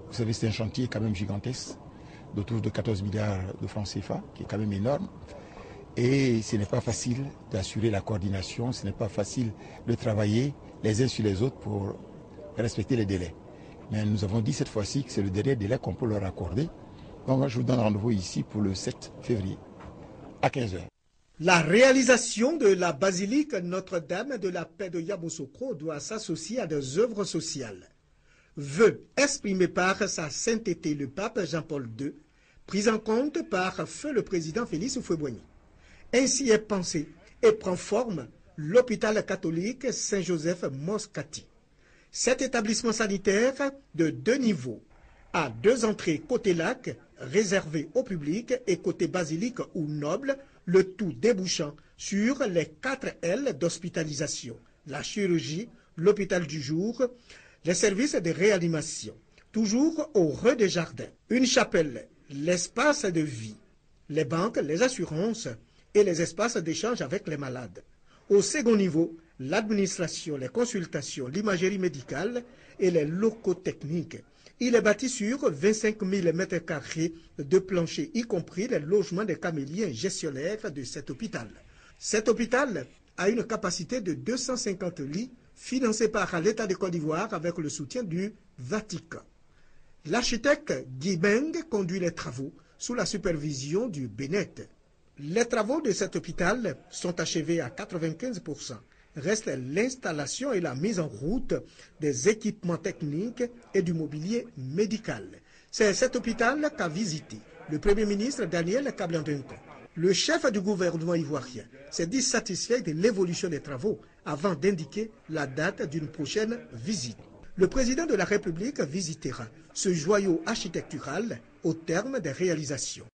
Vous savez, c'est un chantier quand même gigantesque, d'autour de 14 milliards de francs CFA, qui est quand même énorme. Et ce n'est pas facile d'assurer la coordination, ce n'est pas facile de travailler les uns sur les autres pour respecter les délais. Mais nous avons dit cette fois-ci que c'est le dernier délai qu'on peut leur accorder. Donc je vous donne rendez-vous ici pour le 7 février, à 15h. La réalisation de la basilique Notre-Dame de la Paix de Yamoussoukro doit s'associer à des œuvres sociales. Vœu exprimé par sa sainteté le pape Jean-Paul II, pris en compte par feu le président Félix Houphouët-Boigny. Ainsi est pensé et prend forme l'hôpital catholique Saint-Joseph Moscati. Cet établissement sanitaire de 2 niveaux, à 2 entrées côté lac, réservé au public, et côté basilique ou noble, le tout débouchant sur les 4 L d'hospitalisation, la chirurgie, l'hôpital du jour, les services de réanimation, toujours au Rue des Jardins, une chapelle, l'espace de vie, les banques, les assurances et les espaces d'échange avec les malades. Au second niveau, l'administration, les consultations, l'imagerie médicale et les locaux techniques. Il est bâti sur 25 000 m² de planchers, y compris les logements des caméliens gestionnaires de cet hôpital. Cet hôpital a une capacité de 250 lits, financé par l'État de Côte d'Ivoire avec le soutien du Vatican. L'architecte Guy Beng conduit les travaux sous la supervision du Bénet. Les travaux de cet hôpital sont achevés à 95%. Reste l'installation et la mise en route des équipements techniques et du mobilier médical. C'est cet hôpital qu'a visité le Premier ministre Daniel Kablan-Duncan. Le chef du gouvernement ivoirien s'est dit satisfait de l'évolution des travaux avant d'indiquer la date d'une prochaine visite. Le président de la République visitera ce joyau architectural au terme des réalisations.